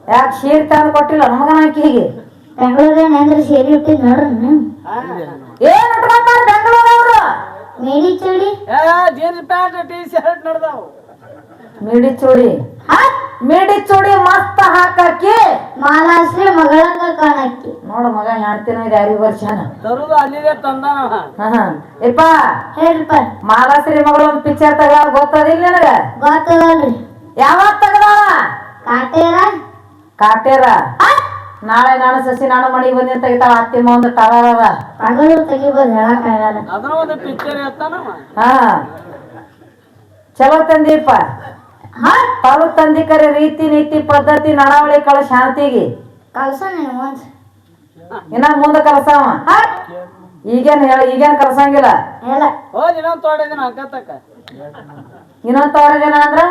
ಯಾಕೆ ಶೇರ್ ತಂದು ಕೊಟ್ಟಿಲ್ಲ ನಮಗನ ಆಕಿಗೆ ಬೆಂಗಳೂರೇನ ಅಂದ್ರೆ ಸೇರಿ ಹುಟ್ಟಿದ್ ನೋಡ್ರಿ ಏನ್ ಉಟ್ಕೊಂತಾರ ಬೆಂಗಳೂರವ್ರು ಮೇಡಿ ಚೂಡಿ ಜೀನ್ಸ್ ಪ್ಯಾಂಟ್ ಟಿ ಶರ್ಟ್ ನಡ್ದಾವ್ ಮೇಡಿ ಚೂಡಿ ಮಸ್ತ್ ಹಾಕಿ ಮಾಲಾಶ್ರೀ ಮಗಳಂಗ ಕಾಣಕ್ಕಿ ನೋಡು ಮಗ ಹೇಳ್ತೀನಿ ಇದು ಯಾರಿಗೆ ವರ್ಷನ ತರುದು ಅಲ್ಲಿದೆ ತಂದಾನ ಇಪ್ಪ ಹೇಳ್ರಿಪ್ಪ ಮಾಲಾಶ್ರೀ ಮಗಳು ಒಂದು ಪಿಕ್ಚರ್ ತಗ ಗೊತ್ತದಿಲ್ಲ ನನಗ ಗೊತ್ತದಲ್ರಿ ಯಾವಾಗ ತಗದಾಳ ಕಾಟೇರ ಕಾಟೇರ ನಾಳೆ ನಾನು ಸಸಿ ನಾನು ಮನೆಗೆ ಬಂದಿ ತೆಗಿತಾಳ ಅತ್ತಿಮ್ಮ ಒಂದು ಟವರ್ ಅದ ಹಗಲು ತೆಗಿಬೋದು ಹೇಳಕ್ ಆಗಲ್ಲ ಅದನ್ನ ಒಂದು ಪಿಕ್ಚರ್ ಎತ್ತಾನವ ಚಲೋ ತಂದೀಪ ಪರು ತಂದಿ ಕರೆ ರೀತಿ ನೀತಿ ಪದ್ಧತಿ ನಡವಳಿ ಕಳ ಶಾಂತಿಗೆ ಕಲ್ಸ ನೀನು ಒಂದ್ ಇನ್ನ ಮುಂದೆ ಕಲ್ಸವ ಈಗೇನ್ ಕಲ್ಸಂಗಿಲ್ಲ ಹೇಳ ಹೋದ್ ಇನ್ನೊಂದು ತೋಡೆ ದಿನ ಅಕ್ಕತಕ್ಕ ಇನ್ನೊಂದ್ ತೋರದೇನ ಅಂದ್ರ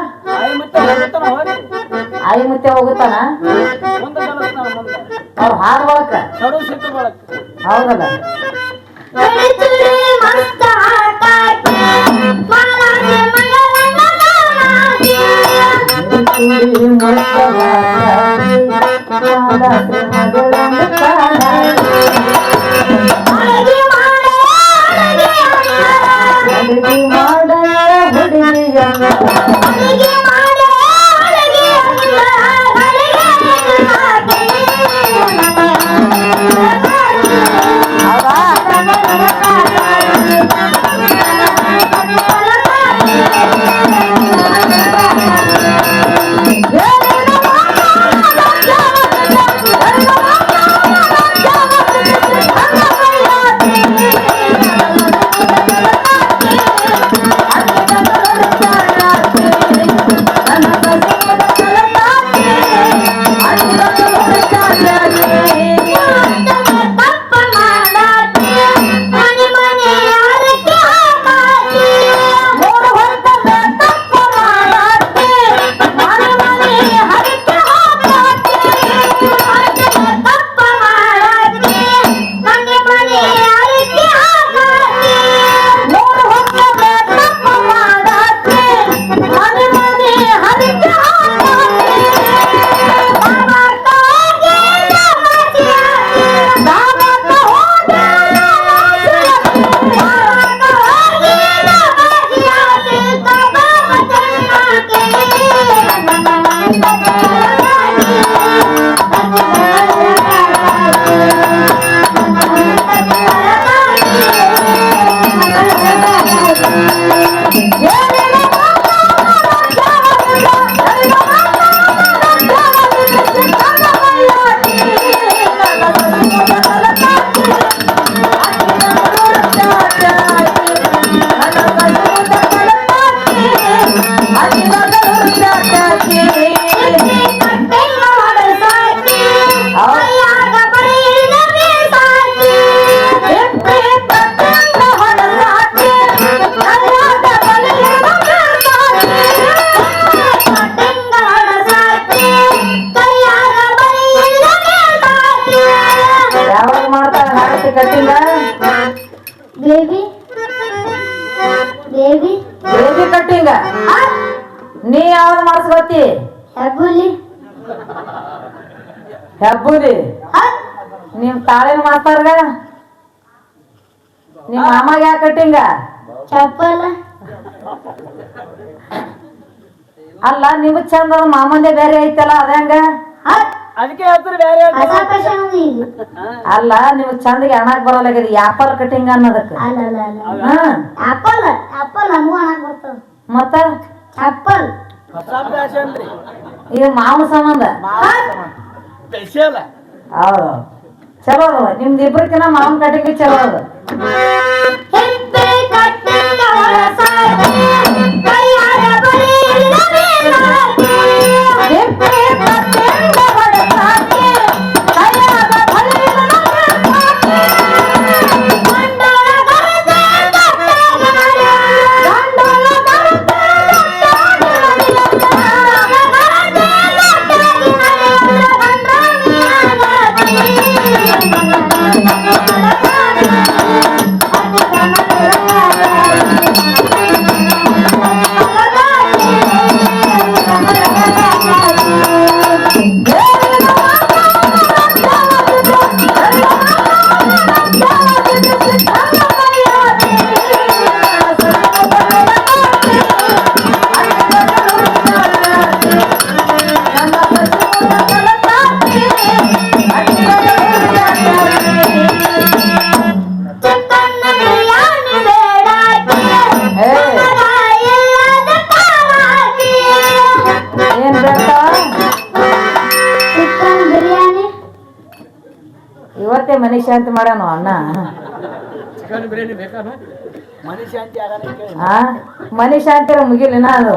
ಆಯಿ ಮುತ್ತೆ ಹೋಗುತ್ತಾನ ಮುಂದೆ ಕಲಿಸ್ತಾನ ಮುಂದೆ ಅವ್ರು ಹಾಡ್ ಬಳಕ ಸಡು ಸಿಟ್ಟು ಬಳಕ ಹೌದಲ್ಲ ಬೇಬಿ ಕಟ್ಟಿಂಗ ನೀ ಯಾವ್ದು ಮಾಡಿಸ್ಕೊತಿ ಹೆಬ್ಬುಲಿ ನಿಮ್ ತಾಳಿನ ಮಾಡ್ತಾರ ನಿಮ್ ಮಾಮಾಗ ಯಾಕೆ ಕಟ್ಟಿಂಗ ಚಪ್ಪಲ ಅಲ್ಲ ನಿಮ್ ಚಂದ ಮಾಮಂದೆ ಬೇರೆ ಐತಲ್ಲ ಅದಂಗ ಅದಕ್ಕೆ ಹೇಳ್ತಾರೆ ಬೇರೆ ಹೊಸ ಫ್ಯಾಷನ್ ಈಗ. ಅಲ್ಲ ನಿಮಗ್ ಚಂದಗೆ ಹಣಕ್ ಬರಲ್ಲ ಆಪಲ್ ಕಟಿಂಗ್ ಅನ್ನೋದಕ್ಕ ಅಲ್ಲ ಅಲ್ಲ ಅಲ್ಲ ಹಾ ಆಪಲ್ ಆಪಲ್ ನಮಗೂ ಅನ್ನಕ್ ಬರ್ತದ. ಮತ್ತ ಆಪಲ್ ಹೊಸ ಫ್ಯಾಷನ್ ರೀ ಇದು ಮಾವು ಸಂಬಂಧ ಸ್ಪೆಷಲ್. ಹೌದು ಚಲೋ ಅದ ನಿಮ್ದು ಇಬ್ರಕಿನ ಮಾವನ್ ಕಟಿಂಗ್ ಚಲೋ ಅದ. ಹೆಬ್ಬೆ ಕಟ್ಟಿದ ಹೊರಸಾದೆ, ಕೈಯಾರ ಬರೆಯಿಲ್ಲ ಮೇಲಾದೆ. ಹೆಬ್ಬೆ ಕಟ್ಟಿದ ಹೊರಸಾದೆ, ಕೈಯಾರ ಬರೆಯಿಲ್ಲ ಮೇಲಾದೆ. ಗಂಡನ ಗರದೆ ಗಟ್ಟಗನರ, ಗಂಡನ ಗರದೆ ಚಿಕನ್ ಬಿರಿಯಾನಿ ಬೇಡಾಕಿ, ಇಲ್ಲದ ಪಾಲಾಕಿ. ಏನ್ ಬೇಕಾ ಚಿಕನ್ ಬಿರಿಯಾನಿ ಇವತ್ತೇ ಮನೆ ಶಾಂತಿ ಮಾಡ್ಯಾನು ಅಣ್ಣ. ಚಿಕನ್ ಬಿರಿಯಾನಿ ಬೇಕಾ ಮನೆ ಶಾಂತಿ ಆಗಾನೆ ಕೇಳಿ ಆ ಮನೆ ಶಾಂತಿ ಮುಗಿಲಿನ ಅದು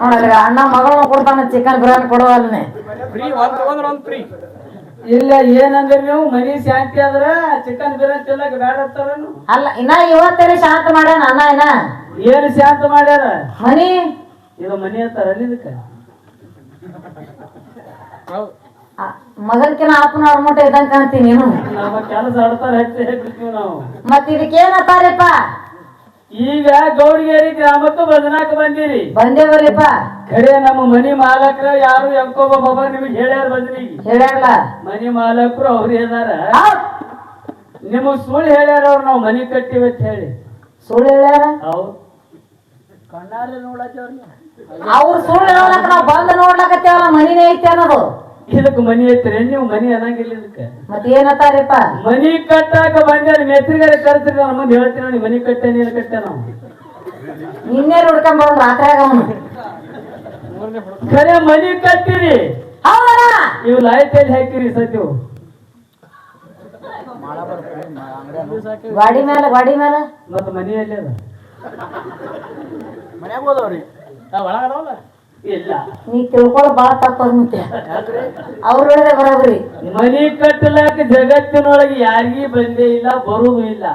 ನೋಡ್ರಿ ಅಣ್ಣ ಮಗಳನ್ನ ಕೊಡ್ತಾನ ಚಿಕನ್ ಬಿರಿಯಾನಿ ಕೊಡುವಲ್ನೇ. ಫ್ರೀ ಒಂದು ಫ್ರೀ. ಇಲ್ಲ ಏನಂದ್ರಿ ನೀವು ಮನಿ ಶಾಂತಿ ಆದ್ರ ಚಿಕನ್ ಬಿರಿಯಾನಿ ತಿನ್ನಕ್ ಬೇಡ ಅಂತಾರೇನು? ಅಲ್ಲ ಇನ್ನ ಇವತ್ತೇ ಶಾಂತ ಮಾಡ್ಯಾನ ಅಣ್ಣ ಇನ್ನ ಏನು ಶಾಂತ ಮಾಡ್ಯಾರ? ಮನಿ ಇದು ಮನಿ ಅಂತಾರ ಇದಕ್ಕ ಮಗನ್ಕಿನ ಅಪ್ಪನ ಅರ್ಮೂಟ ಇದ್ದಂಗ ಕಾಣ್ತೀನಿ ನೀನು. ನಮ್ಮ ಕೆಲಸ ಆಡ್ತಾರ ಹೆಚ್ಚು ನಾವು. ಮತ್ ಇದಕ್ಕೇನತ್ತಾರಪ್ಪ? ಈಗ ಗೌಡಿಗೇರಿ ಗ್ರಾಮಕ್ಕೂ ಬದನಾಕ ಬಂದಿರಿ. ಬಂದೇವರಿಪ್ಪ ಖರೆ ನಮ್ಮ ಮನಿ ಮಾಲಕರ ಯಾರು ಎಂಕೋಬ ಬಾಬಾ ನಿಮಗೆ ಹೇಳ್ಯಾರ ಬಂದ್ರಿಗೆ ಹೇಳ್ಯಾರಲ್ಲ ಮನಿ ಮಾಲಕರು ಅವ್ರು ಹೇಳ್ಯಾರ. ಹೌದ್. ನಿಮಗ್ ಸುಳ್ಳು ಹೇಳ್ಯಾರ ಅವ್ರು ನಾವು ಮನಿ ಕಟ್ಟಿವಿ ಅಂತ ಹೇಳಿ. ಸುಳ್ಳು ಹೇಳ್ಯಾರ ಹೌದು ಕಣ್ಣಾರೆ ನೋಡಕ್ಕೆ ಅವ್ರು ಸುಳ್ಳು ಹೇಳಕ್ ನಾವ್ ಬಂದ್ ನೋಡ್ಲಕತ್ತೇವಲ್ಲ ಮನಿನೇ ಐತಿ ಅನ್ನೋದು. ಇದಕ್ ಮನಿ ಐತ್ರಿ ನೀವು ಮನಿ ಅನ್ನಂಗಿಲ್ಲ ಇದಕ್ಕೆ. ಮತ್ ಏನತ್ತಾರಪ್ಪ? ಮನಿ ಕಟ್ಟಾಕ ಬಂದ್ಯಾರ ಮೆತ್ರಿಗಾರ ಕರ್ತೀರಿ ನಾನು ಮುಂದೆ ಹೇಳ್ತೀನಿ ನೋಡಿ ಮನಿ ಕಟ್ಟೆ ನೀನು ಕಟ್ಟೆ ನಾವು ನಿನ್ನೆ ಹುಡ್ಕೊಂಡ್ ಬರೋದು ರಾತ್ರಿಯಾಗ ಅವನು. ಖರೆ ಮನಿ ಕಟ್ಟಿರಿ. ಹೌದಲ್ಲ ಇವು ಲೈಟ್ ಎಲ್ಲಿ ಹಾಕಿರಿ ಸತ್ಯವು ಗಾಡಿ ಮೇಲೆ ಮತ್ತ ಮನೆಯಲ್ಲಿ ಅದ ಮನ್ಯಾಗ ಹೋದವ್ರಿ ಒಳಗದವಲ್ಲ ಇಲ್ಲ ನೀ ತಿಳ್ಕೊಳ್ಳೋ ಬಾಳ ತಪ್ಪದ ಮತ್ತೆ ಅವ್ರು ಹೇಳಿದೆ ಬರೋಬ್ರಿ. ಮನಿ ಕಟ್ಟಲಾಕ ಜಗತ್ತಿನೊಳಗೆ ಯಾರಿಗೂ ಬಂದೇ ಇಲ್ಲ ಬರುದು ಇಲ್ಲ.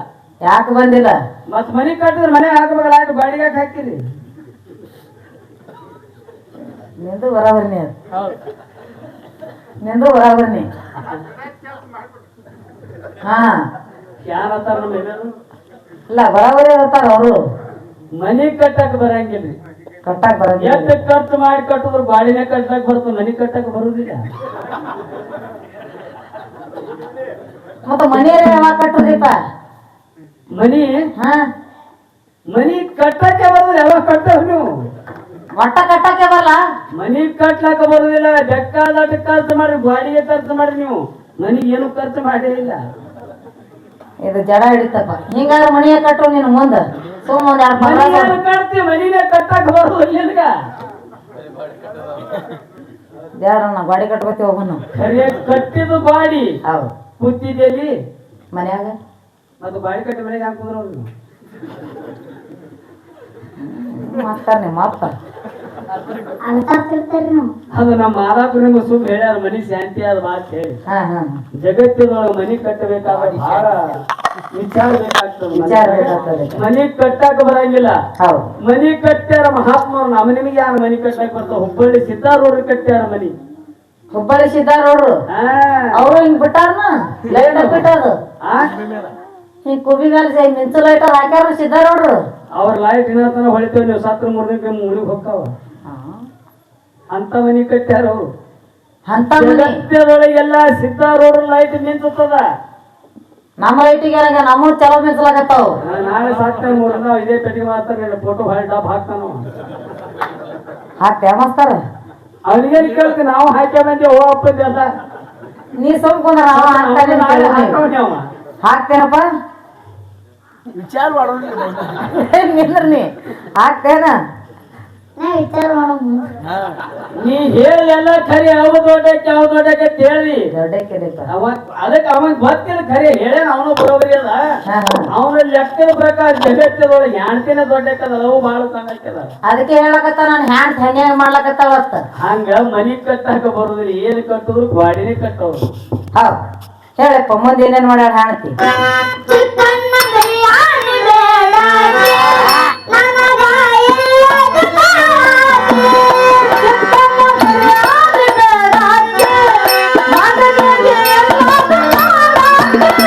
ಯಾಕೆ ಬಂದಿಲ್ಲ? ಮತ್ ಮನಿ ಕಟ್ಟಿದ್ರೆ ಮನೆ ಹಾಕಬೇಕಲ್ಲ ಯಾಕೆ ಬಾಡಿಗೆ ಹಾಕಿರಿ? ನಿಂದು ಬರೋಬ್ರಿ ನಿಂದು ಬರೋಬ್ರಿ. ಹಾ ಯಾರಂತಾರ ನಮ್ಮ ಹಿರಿಯರು? ಇಲ್ಲ ಬರೋಬರಿ ಇರ್ತಾರ ಅವರು. ಮನಿ ಕಟ್ಟಕ್ ಬರಂಗಿಲ್ರಿ. ಕಟ್ಟಾಕ್ ಬರಂಗಿಲ್ಲ. ಎಷ್ಟು ಖರ್ಚು ಮಾಡಿ ಕಟ್ಟಿದ್ರು ಬಾಡಿಗೆ ಕಟ್ಟಕ್ ಬರ್ತದೆ ಮನಿ ಕಟ್ಟಕ್ ಬರುದಿಲ್ಲ. ಮತ್ತ ಮನೆಯವ್ರ ಯಾವಾಗ ಕಟ್ಟುದಿಪ್ಪ? ಮನಿ ಹಾ ಮನಿ ಕಟ್ಟಕ್ಕೆ ಬರುದಿಲ್ಲ. ಯಾವಾಗ ಕಟ್ಟಾವ ನೀವು? ಒಟ್ಟ ಕಟ್ಟಕ್ಕೆ ಬರಲ್ಲ. ಮನಿ ಕಟ್ಲಾಕ ಬರುದಿಲ್ಲ. ಬೇಕಾದಷ್ಟು ಖರ್ಚು ಮಾಡ್ರಿ ಬಾಡಿಗೆ ಖರ್ಚು ಮಾಡ್ರಿ ನೀವು ಮನಿಗೆ ಏನು ಖರ್ಚು ಮಾಡೇ ಇಲ್ಲ. ಇದು ಜಡ ಹಿಡಿತಪ್ಪ. ಹಿಂಗಾದ್ರೆ ಮನೆಯ ಕಟ್ಟು ನೀನು ಮುಂದ ಸುಮ್ಮ ಒಂದ್ ಎರಡು ಮನಿ ಪಗಾರ ಏನು ಕಟ್ತಿ ಮನಿನೇ ಕಟ್ಟಕ್ ಬರುದಿಲ್ಲ. ದೇವ್ರನ್ನ ಗಾಡಿ ಕಟ್ಕೋತೀವಿ ಹೋಗೋಣ. ಖರೆ ಕಟ್ಟಿದ್ದು ಬಾಡಿ ಹೌದು ಕೂತಿದ್ದಲ್ಲಿ ಮನ್ಯಾಗ ಮತ್ತು ಬಾಡಿ ಕಟ್ಟಿ ಮನೆಗೆ ಹಾಕಿದ್ರು ಅವ್ರು ಮಾಡ್ತಾರ ನಿಮ್ಮ ಅಪ್ಪ. ಅಂತ ತಿಳ್ತಾರಿ ನಾವು. ಅದು ನಮ್ಮ ಮಾಲಕರು ನಿಮ್ಗೆ ಸುಮ್ ಹೇಳ್ಯಾರ ಮನಿ ಶಾಂತಿ ಆದ ಮಾತು ಹೇಳಿ. ಹಾ ಹಾ ಜಗತ್ತಿನೊಳಗೆ ಮನಿ ಕಟ್ಟಬೇಕಾದ್ರೆ ಬಹಳ ವಿಚಾರ ಬೇಕಾಗ್ತದೆ. ವಿಚಾರ ಬೇಕಾಗ್ತದೆ. ಮನಿ ಕಟ್ಟಾಕ ಬರಂಗಿಲ್ಲ. ಹೌದು ಮನಿ ಕಟ್ಟ್ಯಾರ ಮಹಾತ್ಮರು. ನಮ್ಮ ನಿಮಗೆ ಯಾರು ಮನಿ ಕಟ್ಟಾಕ ಬರ್ತಾವ? ಹುಬ್ಬಳ್ಳಿ ಸಿದ್ದಾರೂರು ಕಟ್ಟ್ಯಾರ ಮನಿ. ಹುಬ್ಬಳ್ಳಿ ಸಿದ್ದಾರವ್ರು ಅವರು ಹಿಂಗ್ ಬಿಟ್ಟಾರನ ಲೈಟ್ ಬಿಟ್ಟದು ಹಿಂಗ್ ಕುಬಿ ಮೇಲೆ ಮಿಂಚು ಲೈಟ್ ಹಾಕ್ಯಾರ ಸಿದ್ದಾರವ್ರು. ಅವ್ರ ಲೈಟ್ ಇನ್ನತನ ಹೊಳಿತೇವೆ ನೀವು ಸತ್ರ ಮೂರ್ದಿನ ಮುಳುಗ್ ಹೋಗ್ತಾವ ಅಂತ ಮನಿ ಕಟ್ಟ್ಯಾರ ಅವ್ರು. ಅಂತ ಮನಿ ಜಗತ್ತದೊಳಗೆಲ್ಲ ಸಿದ್ದಾರೂರು ಲೈಟ್ ನಿಂತದ. ನಮ್ಮ ಲೈಟಿಗೆ ನಮ್ಮ ಚಲೋ ಮಿಂಚಲಾಗತ್ತಾವ. ನಾಳೆ ಸಾಕ್ತಾನೆ ಮೂರ್ ಇದೇ ಪೆಟ್ಟಿಗೆ ಮಾಡ್ತಾರೆ ಫೋಟೋ ಹೊಳಿ ಡಬ್ ಹಾಕ್ತಾನ. ಹಾಕ್ತೇ ಮಾಸ್ತರ ಅವನಿಗೆ ಕೇಳ್ತೀನಿ ನಾವು ಹಾಕಿ ಬಂದೆ ಓ ಅಪ್ಪಂದೆಲ್ಲ ನೀ ಸುಮ್ಕೊಂಡ್ರ ಹಾಕ್ತೇನಪ್ಪ ವಿಚಾರ ಮಾಡೋದಿಲ್ಲ ನಿಂದ್ರ ನೀ ಹಾಕ್ತೇನ ನಾ ವಿಚಾರ ಮಾಡೋ ಮುಂದೆ ನೀ ಹೇಳಿ ಎಲ್ಲ ಖರಿ ಯಾವ ದೊಡ್ಡಕ್ಕೆ ಹೇಳಿ ದೊಡ್ಡಕ್ಕಿದಪ್ಪ ಅದಕ್ಕೆ ಅವನ್ ಗೊತ್ತಿಲ್ಲ ಖರಿ ಹೇಳೇನ ಅವನು ಬರೋಬರಿ ಅದ ಅವನ ಲೆಕ್ಕದ ಪ್ರಕಾರ ಜಗತ್ತದೊಳಗೆ ಹೆಣ್ತಿನ ದೊಡ್ಡಕ್ಕದ ಅವು ಬಹಳ ಸಣ್ಣಕ್ಕದ ಅದಕ್ಕೆ ಹೇಳಕತ್ತ ನಾನು ಹ್ಯಾಂಡ್ ಹೆಂಗ ಮಾಡ್ಲಕತ್ತಾವತ್ತ ಹಂಗ ಮನಿ ಕಟ್ಟಾಕ ಬರುದಿಲ್ಲ ಏನ್ ಕಟ್ಟಿದ್ರು ಗಾಡಿನೇ ಕಟ್ಟೋರು ಹೌದ್ ಹೇಳಪ್ಪ ಮುಂದೆ ಏನೇನ್ ಮಾಡ್ಯಾರ ಹಾಣ್ತಿ ಚಿಕ್ಕಣ್ಣ ಬಿರಿಯಾನಿ ಬೇಡಾಗಿ ನನಗ ಇಲ್ಲದ ಕಾಗಿ. ಚಿಕ್ಕಣ್ಣ ಬಿರಿಯಾನಿ ಬೇಡಾಗಿ ನನಗೆ ಇಲ್ಲದ ಕಾಗಿ.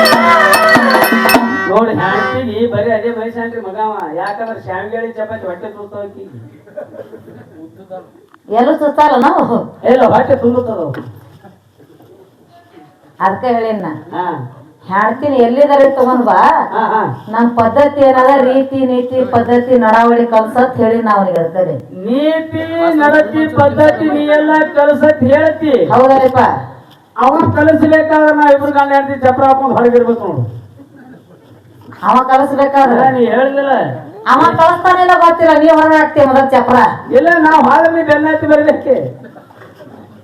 ನೋಡಿ ಹ್ಯಾಂಟಿಗೆ ಬರೀ ಅದೇ ವಯಸ್ಸಾನ್ರಿ ಮಗವ ಯಾಕಂದ್ರೆ ಶಾವಿಗೆ ಚಪಾತಿ ಹೊಟ್ಟೆ ತುಳ್ತಾವಕಿ ಎಲ್ಲೂ ಸುತ್ತಲ್ಲ ನಾವು ಇಲ್ಲ ಹೊಟ್ಟೆ ತುಂಬುತ್ತದ ಅದಕ್ಕೆ ಹೇಳಿನ ಹಾ ಹೇಳ್ತೀನಿ ಎಲ್ಲಿದಾರೆ ತಗೊಂಡ್ ಬಾ ಹಾ ಹಾ ನಮ್ ಪದ್ಧತಿ ಏನದ ರೀತಿ ನೀತಿ ಪದ್ಧತಿ ನಡಾವಳಿ ಕಲ್ಸತ್ ಹೇಳಿ ನಾವ್ ಅವನಿಗೆ ಹೇಳ್ತೇನೆ ನೀತಿ ನಡತಿ ಪದ್ಧತಿ ನೀ ಎಲ್ಲ ಕಲಸತ್ ಹೇಳ್ತಿ ಹೌದಲ್ಲಪ್ಪ ಅವನ್ ಕಲಿಸ್ಬೇಕಾದ್ರೆ ನಾವ್ ಇಬ್ರು ಗಂಡ ಹೆಂಡತಿ ಚಪ್ರ ಹಾಕೊಂಡು ಹೊರಗಿರ್ಬೇಕು ನೋಡು ಅವ ಕಲಿಸ್ಬೇಕಾದ್ರ ನೀ ಹೇಳಿದಿಲ್ಲ ಅವ ಕಳಿಸ್ತಾನಿಲ್ಲ ಗೊತ್ತಿಲ್ಲ ನೀವ್ ಹೊರಗೆ ಹಾಕ್ತೀವಿ ಮೊದಲ ಚಪ್ರ ಇಲ್ಲ ನಾವ್ ಹಾಳಲ್ಲಿ ಬೆನ್ನತ್ತಿ ಬರಲಿಕ್ಕೆ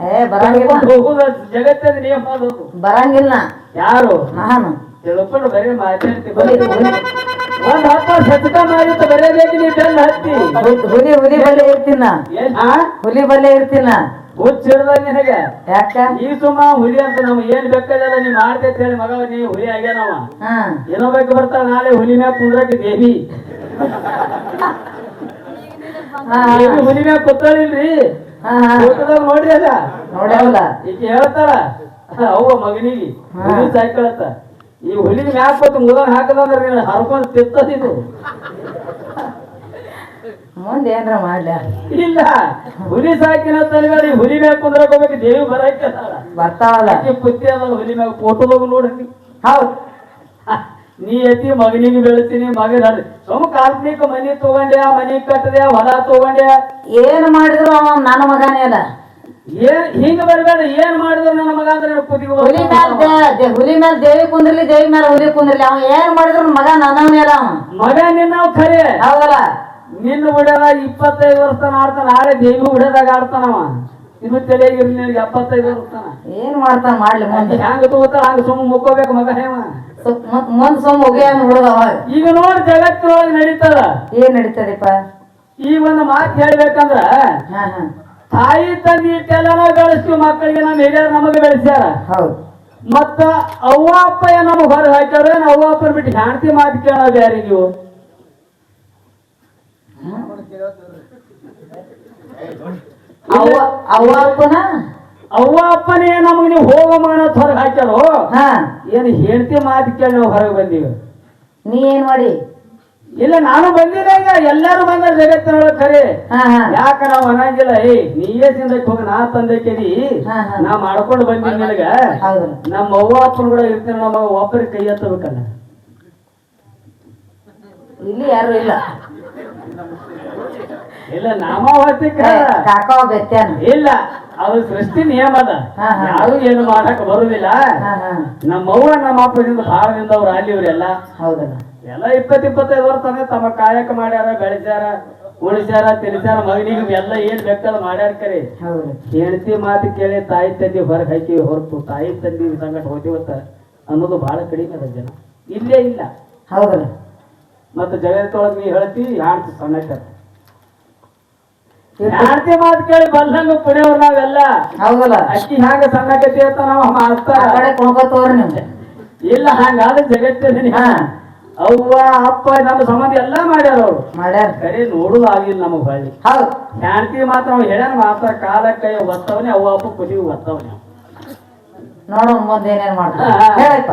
ಏ ಬರಂಗಿಲ್ಲ ಹೋಗುದ ಜಗತ್ತದ ನಿಯಮ ಅದು ಬರಂಗಿಲ್ಲ ಯಾರು ನಾನು ತಿಳ್ಕೊಂಡು ಬರೀ ಮಾತಾಡ್ತಿ ಹುಲಿ ಒಂದ್ ಹತ್ತ ಸಚಕ ಮಾಡಿತ್ತು ಬರೀಬೇಕು ನೀ ಬೆನ್ನ ಹತ್ತಿ ಹುಲಿ ಹುಲಿ ಬಲ್ಲೆ ಇರ್ತೀನ ಏನ್ ಹುಲಿ ಬಲ್ಲೆ ಇರ್ತೀನ ಹುಚ್ಚಿಡ್ದ ನಿನಗೆ ಯಾಕ ಈ ಸುಮ್ಮ ಹುಲಿ ಅಂತ ನಮ್ಗೆ ಏನ್ ಬೇಕಾದಲ್ಲ ನೀ ಮಾಡ್ತೈತಿ ಹೇಳಿ ಮಗ ನೀ ಹುಲಿ ಆಗ್ಯಾನವ ಹಾ ಏನೋ ಬೇಕು ಬರ್ತಾಳ ನಾಳೆ ಹುಲಿ ಮ್ಯಾಗ ಕುಂದ್ರಕ್ಕೆ ದೇವಿ ದೇವಿ ಹುಲಿ ಮ್ಯಾಗ ಕೂತಾಳಿಲ್ರಿ ಹಾ ಹಾ ಫೋಟೋದಾಗ ನೋಡ್ರಿ ಅಲ್ಲ ನೋಡ್ಯಾವಲ್ಲ ಈಗ ಹೇಳ್ತಾಳ ಅವ್ವ ಮಗನಿಗೆ ಹುಲಿ ಸಾಯ್ಕೊಳತ್ತ ಈ ಹುಲಿಗೆ ಮ್ಯಾಗ ಕೊಟ್ಟು ಮುದನ್ ಹಾಕದಂದ್ರೆ ನೀನು ಹರ್ಕೊಂಡ್ ತಿತ್ತದಿದು ಮುಂದೆ ಏನ್ರ ಮಾಡ್ಲ ಇಲ್ಲ ಹುಲಿ ಸಾಕಿನ ತಲೆಗಾರಿ ಹುಲಿ ಮ್ಯಾಗ ಕುಂದ್ರಕ್ ಹೋಗ್ಬೇಕು ದೇವಿ ಬರಕ್ಕೆ ಬರ್ತಾವಲ್ಲ ಪುತ್ತಿ ಅದ ಹುಲಿ ಮ್ಯಾಗ ಫೋಟೋದಾಗ ನೋಡ್ರಿ ಹೌದ್ ನೀ ಐತಿ ಮಗನಿಗೆ ಬೆಳಿತೀನಿ ಮಗನ ಸುಮ್ ಕಾಲ್ಪನಿಕ ಮನಿ ತಗೊಂಡ್ಯಾ ಮನಿ ಕಟ್ಟದ್ಯಾ ಹೊಲ ತಗೊಂಡ್ಯಾ ಏನ್ ಮಾಡಿದ್ರು ಅವ ನನ್ನ ಮಗನೇ ಅಲ್ಲ ಏನ್ ಹಿಂಗ ಬರ್ಬೇಡ ಏನ್ ಮಾಡಿದ್ರು ನನ್ನ ಮಗ ಅಂದ್ರೆ ಕುದಿಗೆ ಹುಲಿ ಮ್ಯಾಲ ಹುಲಿ ಮ್ಯಾಲ ದೇವಿ ಕುಂದ್ರಲಿ ದೇವಿ ಮ್ಯಾಲ ಹುಲಿ ಕುಂದ್ರಲಿ ಅವ ಏನ್ ಮಾಡಿದ್ರು ಮಗ ನನ್ನವನೇ ಅಲ್ಲ ಅವ ಮಗ ನಿನ್ನ ಖರೆ ಹೌದಲ್ಲ ನಿನ್ನ ಬಿಡದ 25 ವರ್ಷ ಆಡ್ತಾನ ನಾಳೆ ದೇವಿ ಬಿಡದಾಗ ಆಡ್ತಾನವ ಇನ್ನು ತಲೆಗಿರ್ಲಿ ನಿನಗೆ 75 ವರ್ಷ ಏನ್ ಮಾಡ್ತಾನ ಮಾಡ್ಲಿ ಮುಂದೆ ಹೆಂಗ ತಗೋತಾರ ಹಂಗ ಸುಮ್ಮ ಮುಕ್ಕೋಬೇಕು ಮಗ ಹೇವ ಮುಂದ್ ಸೊಮ್ ಹೋಗಿ ಹುಡುಗ ಅವಾಗ ಈಗ ನೋಡಿ ಜಗತ್ತಿನೊಳಗೆ ನಡೀತದ ಏನ್ ನಡೀತದಪ್ಪ ಈಗ ಒಂದು ಮಾತು ಹೇಳ್ಬೇಕಂದ್ರ ಹಾ ಹಾ ತಾಯಿ ತಂದಿ ಇಟ್ಟೆಲ್ಲ ಬೆಳೆಸ್ತೀವಿ ಮಕ್ಕಳಿಗೆ ನಮ್ಮ ಹಿರಿಯರು ನಮಗೆ ಬೆಳೆಸ್ಯಾರ ಹೌದು ಮತ್ತ ಅವ್ವ ಅಪ್ಪ ನಮಗ್ ಹೊರಗೆ ಹಾಕ್ಯಾರ ಅವ್ವ ಅಪ್ಪನ ಬಿಟ್ಟು ಹೆಂಡತಿ ಮಾತು ಕೇಳೋದು ಯಾರಿಗೂ ಅವ್ವ ಅಪ್ಪನ ಅವ್ವ ಅಪ್ಪನೇ ನಮಗ್ ನೀವು ಹೋಗೋ ಮಗನ ಹೊರಗೆ ಹಾಕ್ಯಾರೋ ಹಾ ಏನು ಹೆಂಡತಿ ಮಾತು ಕೇಳಿ ನಾವು ಹೊರಗೆ ಬಂದೀವಿ ನೀ ಏನ್ ಮಾಡಿ ಇಲ್ಲ ನಾನು ಬಂದಿಲ್ಲ ಈಗ ಎಲ್ಲಾರು ಬಂದಾರ ಜಗತ್ತಿನೊಳಗೆ ಖರೆ ಹಾ ಹಾ ಯಾಕ ನಾವ್ ಅನ್ನಂಗಿಲ್ಲ ನೀಯೇ ತಿಂದಕ್ಕೆ ಹೋಗಿ ನಾ ತಂದಕ್ಕೇದಿ ನಾ ಮಾಡ್ಕೊಂಡು ಬಂದಿನಿ ನಿನಗ ಹೌದು ನಮ್ಮ ಅವ್ವ ಅಪ್ಪನ ಕೂಡ ಇರ್ತೀನಿ ನಮ್ಮ ಒಬ್ಬರಿಗೆ ಕೈ ಎತ್ತಬೇಕಲ್ಲ ಇಲ್ಲಿ ಯಾರು ಇಲ್ಲ ಇಲ್ಲ ನಾಮ ಹೊತ್ತಿಕ ಕಾಕ ಬೆತ್ತಾನ ಇಲ್ಲ ಅದು ಸೃಷ್ಟಿ ನಿಯಮ ಅದ ಹಾ, ಹಾ. ಯಾರು ಏನು ಮಾಡಕ್ ಬರುದಿಲ್ಲ ಹಾ ಹಾ ನಮ್ಮ ಅವ್ವ ನಮ್ಮ ಅಪ್ಪದಿಂದ ಭಾಳದಿಂದ ಅವ್ರು ಅಲ್ಲಿ ಇವ್ರೆಲ್ಲ ಹೌದಲ್ಲ ಎಲ್ಲ 20-25 ವರ್ಷ ತಾನೇ ತಮ್ಮ ಕಾಯಕ ಮಾಡ್ಯಾರ ಬೆಳೆಸ್ಯಾರ ಉಳಿಸ್ಯಾರ ತಿಳಿಸ್ಯಾರ ಮಗನಿಗೆ ಎಲ್ಲ ಏನ್ ಬೇಕಾದ ಮಾಡ್ಯಾರ ಕರೆ ಹೌದು ಹೆಂಡತಿ ಮಾತು ಕೇಳಿ ತಾಯಿ ತಂದಿ ಹೊರಗೆ ಹಾಕಿ ಹೊರತು ತಾಯಿ ತಂದಿ ಸಂಗಟ ಹೋದಿವತ್ತ ಅನ್ನೋದು ಬಹಳ ಕಡಿಮೆ ಅದ ಜನ ಇಲ್ಲೇ ಇಲ್ಲ ಹೌದಲ್ಲ ಮತ್ತೆ ಜಗತ್ತೊಳಗೆ ನೀ ಹೇಳ್ತಿ ಯಾಡ್ತಿ ಸಣ್ಣಕ್ಕ ಯಾಡ್ತಿ ಮಾತು ಕೇಳಿ ಬಲ್ಲಂಗ ಪುಣ್ಯವ್ರು ನಾವೆಲ್ಲ ಹೌದಲ್ಲ ಅಕ್ಕಿ ಹ್ಯಾಂಗ ಸಣ್ಣಕತಿ ಅಂತ ನಾವು ಆ ಮಾಡ್ತಾರ ಕಡೆ ಕುಣ್ಕೋತವ್ರಿ ನೀವು ಇಲ್ಲ ಹಂಗಾದ್ರೆ ಜಗತ್ತಿನ ಹಾ ಅವ್ವ ಅಪ್ಪ ನಮ್ಮ ಸಂಬಂಧ ಎಲ್ಲಾ ಮಾಡ್ಯಾರ ಅವ್ರು ಮಾಡ್ಯಾರ ಕರೆ ನೋಡುದು ಆಗಿಲ್ಲ ನಮಗ್ ಹೊಳ್ಳಿ ಹೌದು ಹೆಂಡತಿ ಮಾತ್ರ ನಾವು ಹೇಳ್ಯಾನ ಮಾತ್ರ ಕಾಲಕ್ಕೆ ಒತ್ತವನೆ ಅವ್ವ ಅಪ್ಪ ಕುದಿಗೆ ಒತ್ತವನೆ ನೋಡೋಣ ಮುಂದೆ ಏನೇನ್ ಮಾಡ್ತಾರೆ ಹೇಳಪ್ಪ